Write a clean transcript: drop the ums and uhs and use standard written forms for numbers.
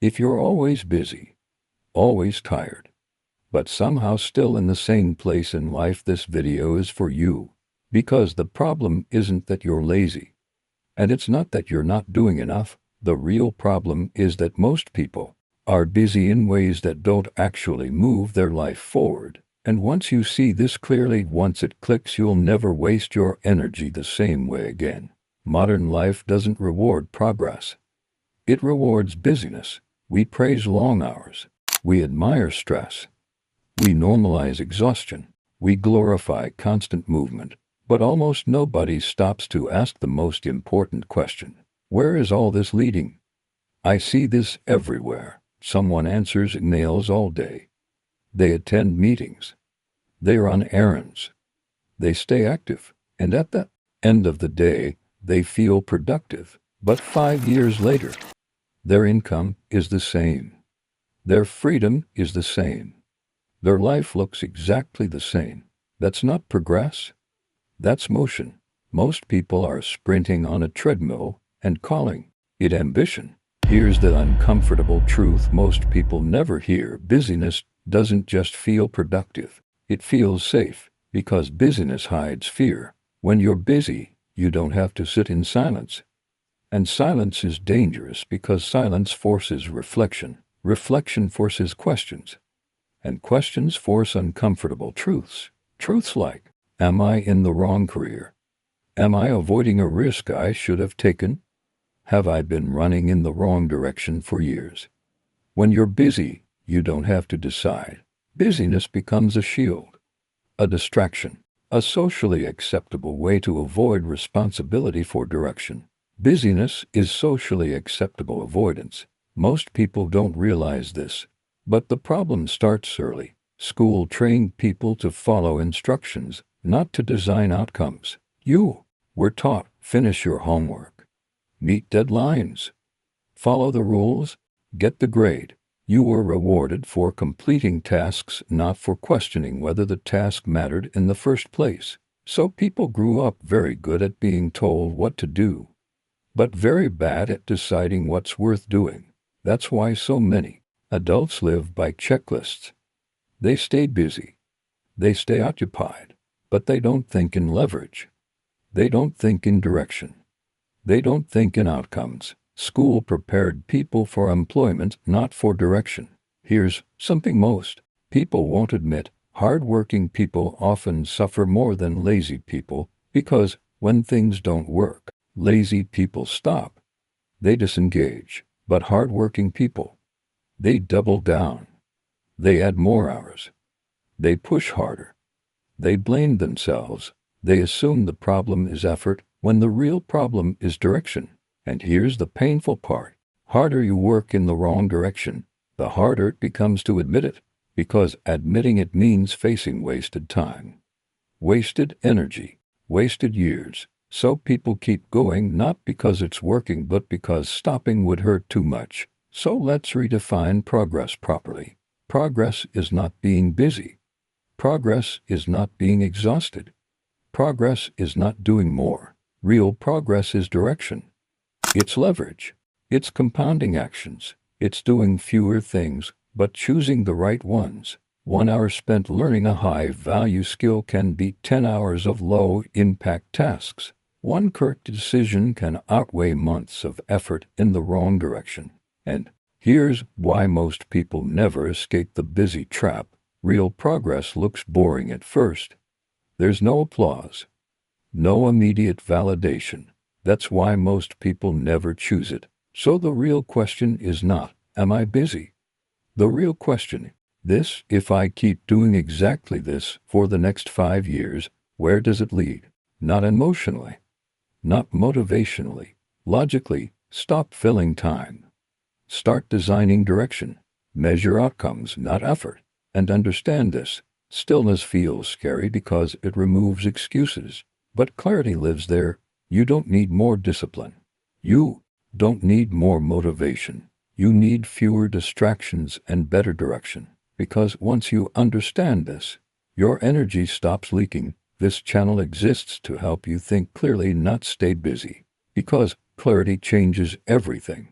If you're always busy, always tired, but somehow still in the same place in life, this video is for you. Because the problem isn't that you're lazy, and it's not that you're not doing enough. The real problem is that most people are busy in ways that don't actually move their life forward. And once you see this clearly, once it clicks, you'll never waste your energy the same way again. Modern life doesn't reward progress. It rewards busyness. We praise long hours. We admire stress. We normalize exhaustion. We glorify constant movement. But almost nobody stops to ask the most important question. Where is all this leading? I see this everywhere. Someone answers emails all day. They attend meetings. They run errands. They stay active. And at the end of the day, they feel productive. But 5 years later, their income is the same. Their freedom is the same. Their life looks exactly the same. That's not progress. That's motion. Most people are sprinting on a treadmill and calling it ambition. Here's the uncomfortable truth most people never hear. Busyness doesn't just feel productive. It feels safe, because busyness hides fear. When you're busy, you don't have to sit in silence. And silence is dangerous because silence forces reflection. Reflection forces questions. And questions force uncomfortable truths. Truths like, am I in the wrong career? Am I avoiding a risk I should have taken? Have I been running in the wrong direction for years? When you're busy, you don't have to decide. Busyness becomes a shield, a distraction, a socially acceptable way to avoid responsibility for direction. Busyness is socially acceptable avoidance. Most people don't realize this, but the problem starts early. School trained people to follow instructions, not to design outcomes. You were taught, finish your homework, meet deadlines, follow the rules, get the grade. You were rewarded for completing tasks, not for questioning whether the task mattered in the first place. So people grew up very good at being told what to do, but very bad at deciding what's worth doing. That's why so many adults live by checklists. They stay busy. They stay occupied, but they don't think in leverage. They don't think in direction. They don't think in outcomes. School prepared people for employment, not for direction. Here's something most people won't admit. Hardworking people often suffer more than lazy people because when things don't work, lazy people stop. They disengage. But hardworking people, they double down. They add more hours. They push harder. They blame themselves. They assume the problem is effort when the real problem is direction. And here's the painful part. Harder you work in the wrong direction, the harder it becomes to admit it, because admitting it means facing wasted time, wasted energy, wasted years. So people keep going not because it's working but because stopping would hurt too much. So let's redefine progress properly. Progress is not being busy. Progress is not being exhausted. Progress is not doing more. Real progress is direction. It's leverage. It's compounding actions. It's doing fewer things, but choosing the right ones. 1 hour spent learning a high-value skill can beat 10 hours of low-impact tasks. One correct decision can outweigh months of effort in the wrong direction. And here's why most people never escape the busy trap. Real progress looks boring at first. There's no applause, no immediate validation. That's why most people never choose it. So the real question is not, am I busy? The real question is, if I keep doing exactly this for the next 5 years, where does it lead? Not emotionally, not motivationally, logically. Stop filling time. Start designing direction. Measure outcomes, not effort. And understand this. Stillness feels scary because it removes excuses, but clarity lives there. You don't need more discipline. You don't need more motivation. You need fewer distractions and better direction. Because once you understand this, your energy stops leaking. This channel exists to help you think clearly, not stay busy. Because clarity changes everything.